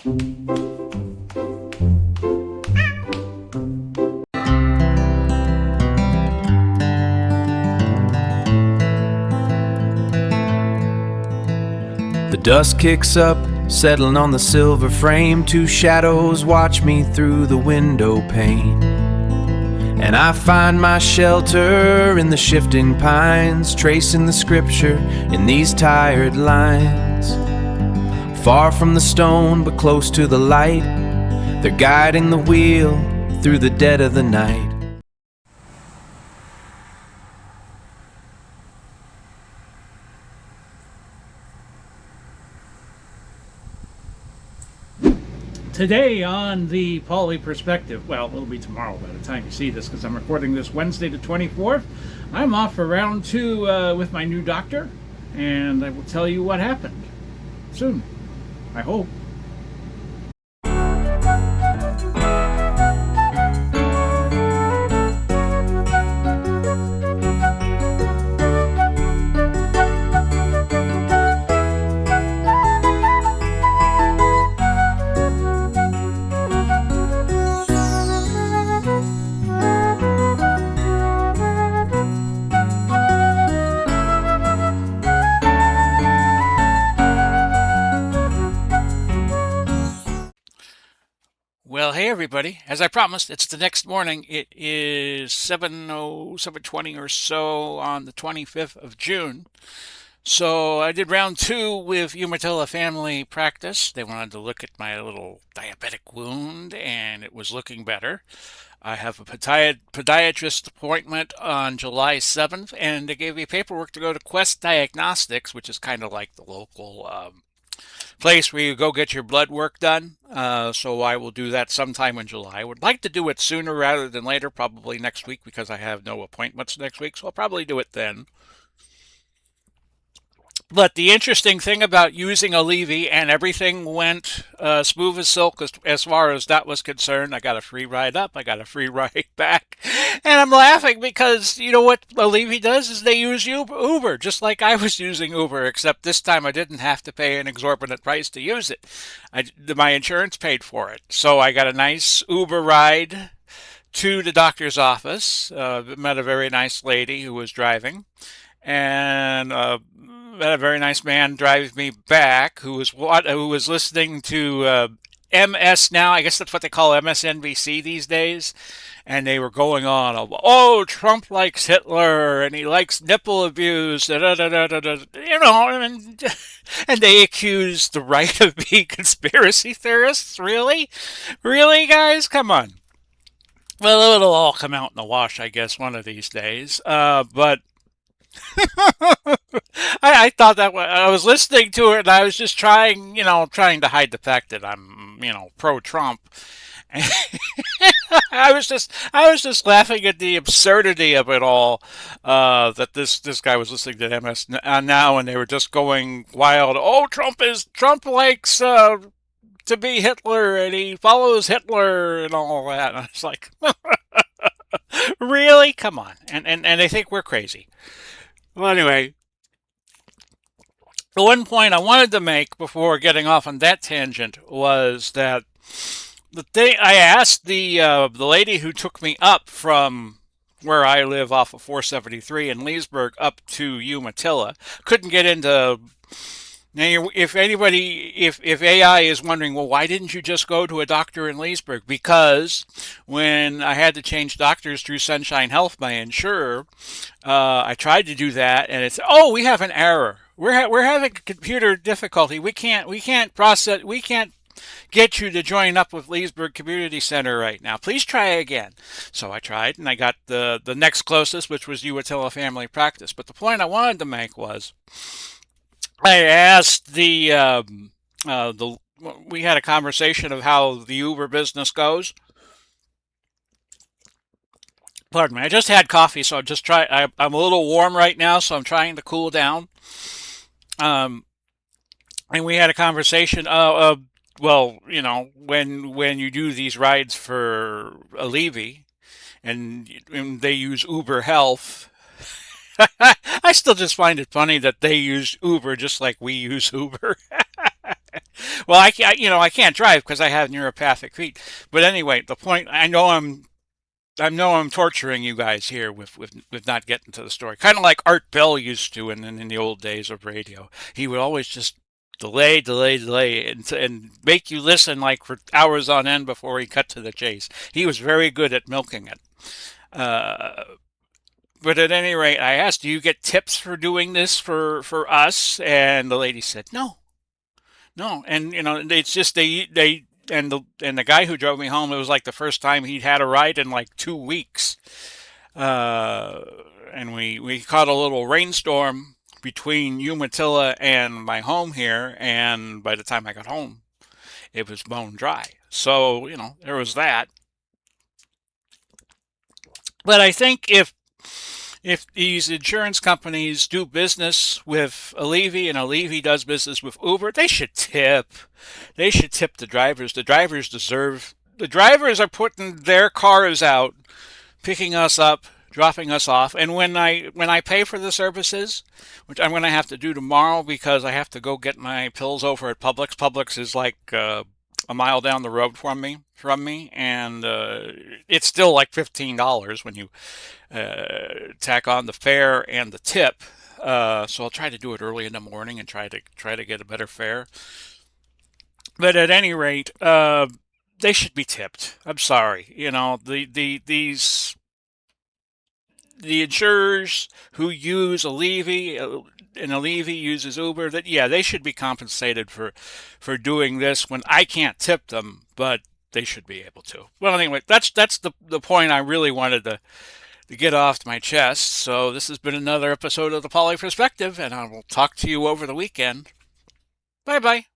The dust kicks up, settling on the silver frame. Two shadows watch me through the window pane. And I find my shelter in the shifting pines, tracing the scripture in these tired lines. Far from the stone, but close to the light, they're guiding the wheel through the dead of the night. Today on the Pauly Perspective, well, it'll be tomorrow by the time you see this, because I'm recording this Wednesday the 24th. I'm off for round 2 with my new doctor, and I will tell you what happened soon, I hope. Well, hey everybody. As I promised, it's the next morning. It is 7:20 or so on the 25th of June. So I did round 2 with Umatilla Family Practice. They wanted to look at my little diabetic wound, and it was looking better. I have a podiatrist appointment on July 7th, and they gave me paperwork to go to Quest Diagnostics, which is kind of like the local place where you go get your blood work done. So I will do that sometime in July. I would like to do it sooner rather than later, probably next week, because I have no appointments next week. So I'll probably do it then. But the interesting thing about using a Levy, and everything went smooth as silk as far as that was concerned. I got a free ride up, I got a free ride back. And I'm laughing because, you know what a Levy does is they use Uber, just like I was using Uber, except this time I didn't have to pay an exorbitant price to use it. My insurance paid for it. So I got a nice Uber ride to the doctor's office. Met a very nice lady who was driving. And had a very nice man drive me back who was listening to MS Now. I guess that's what they call MSNBC these days. And they were going on, oh, Trump likes Hitler and he likes nipple abuse, da, da, da, da, da, you know, and they accused the right of being conspiracy theorists. Really? Really, guys? Come on. Well, it'll all come out in the wash, I guess, one of these days. But I thought that I was listening to it, and I was just trying to hide the fact that I'm, pro-Trump. I was just laughing at the absurdity of it all. That this guy was listening to MS Now, and they were just going wild. Oh, Trump likes to be Hitler, and he follows Hitler, and all that. And I was like, really? Come on. And they think we're crazy. Well, anyway, the one point I wanted to make before getting off on that tangent was that I asked the lady who took me up from where I live off of 473 in Leesburg up to Umatilla. Couldn't get into. Now, if AI is wondering, well, why didn't you just go to a doctor in Leesburg? Because when I had to change doctors through Sunshine Health, my insurer, I tried to do that, and it's, oh, we have an error. We're having a computer difficulty. We can't get you to join up with Leesburg Community Center right now. Please try again. So I tried, and I got the next closest, which was Umatilla Family Practice. But the point I wanted to make was, I asked we had a conversation of how the Uber business goes. Pardon me, I just had coffee, so I'm a little warm right now, so I'm trying to cool down. And we had a conversation. Well, when you do these rides for a Levy, and they use Uber Health. I still just find it funny that they use Uber just like we use Uber. Well, I can't drive because I have neuropathic feet. But anyway, the point, I know I'm torturing you guys here with not getting to the story. Kind of like Art Bell used to in the old days of radio. He would always just delay, and make you listen like for hours on end before he cut to the chase. He was very good at milking it. Uh, but at any rate, I asked, "Do you get tips for doing this for us?" And the lady said, "No, no." And it's just they and the guy who drove me home, it was like the first time he'd had a ride in like 2 weeks. Uh, and we caught a little rainstorm between Umatilla and my home here, and by the time I got home, it was bone dry. So there was that. But I think if these insurance companies do business with Allevi and Allevi does business with Uber, they should tip. They should tip the drivers. The drivers deserve. The drivers are putting their cars out, picking us up, dropping us off, and when I pay for the services, which I'm going to have to do tomorrow because I have to go get my pills over at Publix. Publix is like a mile down the road from me, and it's still like $15 when you tack on the fare and the tip. So I'll try to do it early in the morning and try to get a better fare. But at any rate, they should be tipped. I'm sorry, the insurers who use Allevi and Allevi uses Uber. That yeah, they should be compensated for doing this when I can't tip them, but they should be able to. Well, anyway, that's the point I really wanted to get off my chest. So this has been another episode of the Pauly Perspective, and I will talk to you over the weekend. Bye bye.